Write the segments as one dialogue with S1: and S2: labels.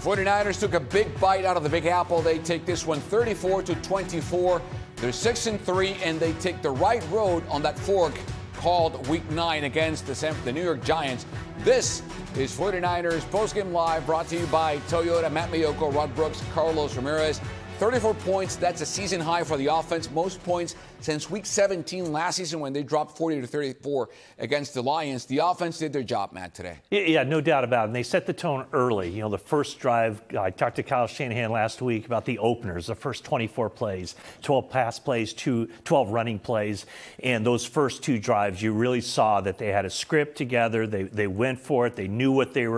S1: 49ers took a big bite out of the Big Apple. They take this one 34-24. They're 6-3, and they take the right road on that fork called Week 9 against the New York Giants. This is 49ers Postgame Live, brought to you by Toyota. Matt Miyoko, Rod Brooks, Carlos Ramirez. 34 points, that's a season high for the offense. Most points since Week 17 last season when they dropped 40-34 against the Lions. The offense did their job, Matt, today.
S2: Yeah, no doubt about it. And they set the tone early. You know, the first drive, I talked to Kyle Shanahan last week about the openers, the first 24 plays, 12 pass plays, 12 running plays. And those first two drives, you really saw that they had a script together. They went for it. They knew what they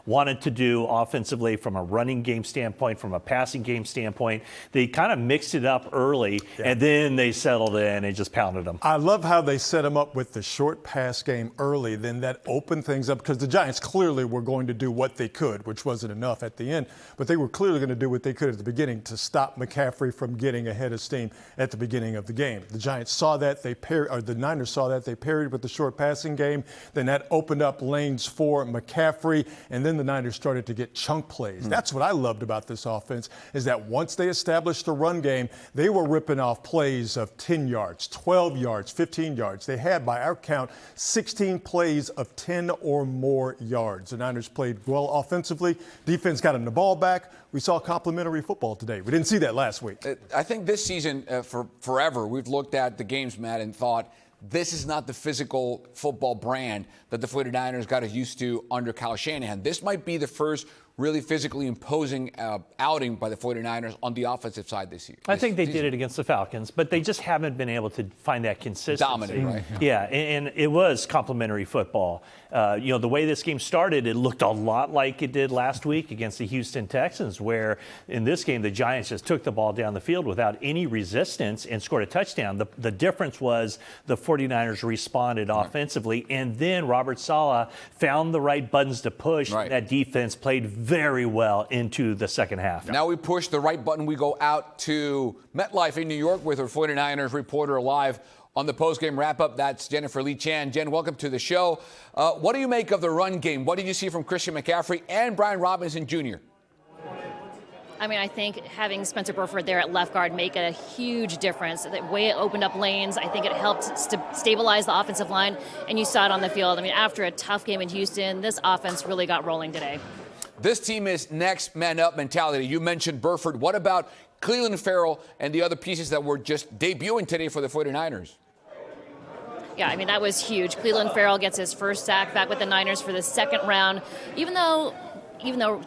S2: wanted to do offensively from a running game standpoint, from a passing game standpoint. They kind of mixed it up early, and then they settled in and just pounded them.
S3: I love how they set them up with the short pass game early. Then that opened things up because the Giants clearly were going to do what they could, which wasn't enough at the end. But they were clearly going to do what they could at the beginning to stop McCaffrey from getting ahead of steam at the beginning of the game. The Giants saw that. The Niners saw that. They parried with the short passing game. Then that opened up lanes for McCaffrey. And then the Niners started to get chunk plays. That's what I loved about this offense, is that once they established the run game, they were ripping off plays of 10 yards, 12 yards, 15 yards. They had, by our count, 16 plays of 10 or more yards. The Niners played well offensively. Defense got them the ball back. We saw complimentary football today. We didn't see that last week.
S1: I think this season, for forever, we've looked at the games, Matt, and thought, this is not the physical football brand that the 49ers got us used to under Kyle Shanahan. This might be the first really physically imposing outing by the 49ers on the offensive side this year.
S2: I think they did it against the Falcons, but they just haven't been able to find that consistency.
S1: Dominant, right?
S2: Yeah, and it was complimentary football. The way this game started, it looked a lot like it did last week against the Houston Texans, where in this game, the Giants just took the ball down the field without any resistance and scored a touchdown. The difference was the 49ers responded offensively, and then Robert Saleh found the right buttons to push.
S1: Right.
S2: That defense played very well into the second half.
S1: Now we push the right button. We go out to MetLife in New York with our 49ers reporter live on the postgame wrap-up. That's Jennifer Lee Chan. Jen, welcome to the show. What do you make of the run game? What did you see from Christian McCaffrey and Brian Robinson Jr.?
S4: I mean, I think having Spencer Burford there at left guard make a huge difference. The way it opened up lanes, I think it helped stabilize the offensive line, and you saw it on the field. I mean, after a tough game in Houston, this offense really got rolling today.
S1: This team is next man up mentality. You mentioned Burford. What about Clelin Ferrell and the other pieces that were just debuting today for the 49ers?
S4: Yeah, I mean, that was huge. Clelin Ferrell gets his first sack back with the Niners for the second round. Even though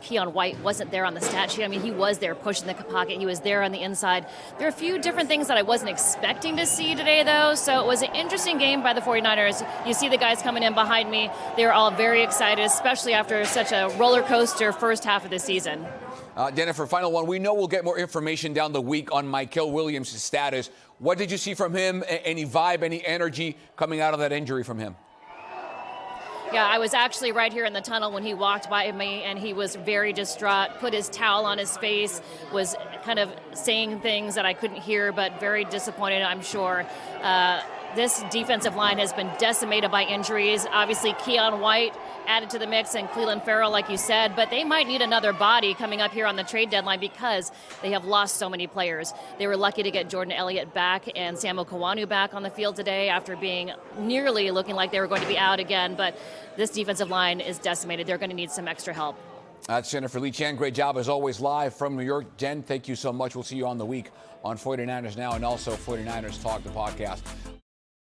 S4: Keon White wasn't there on the stat sheet, I mean, he was there pushing the pocket. He was there on the inside. There are a few different things that I wasn't expecting to see today, though. So it was an interesting game by the 49ers. You see the guys coming in behind me. They were all very excited, especially after such a roller coaster first half of the season.
S1: Jennifer, final one. We know we'll get more information down the week on Mykel Williams' status. What did you see from him? Any vibe, any energy coming out of that injury from him?
S4: Yeah, I was actually right here in the tunnel when he walked by me, and he was very distraught, put his towel on his face, was kind of saying things that I couldn't hear, but very disappointed, I'm sure. This defensive line has been decimated by injuries. Obviously, Keon White added to the mix and Clelin Ferrell, like you said, but they might need another body coming up here on the trade deadline because they have lost so many players. They were lucky to get Jordan Elliott back and Samuel Kawanu back on the field today after being nearly looking like they were going to be out again, but this defensive line is decimated. They're going to need some extra help.
S1: That's Jennifer Lee Chan. Great job, as always, live from New York. Jen, thank you so much. We'll see you on the week on 49ers Now and also 49ers Talk, the podcast.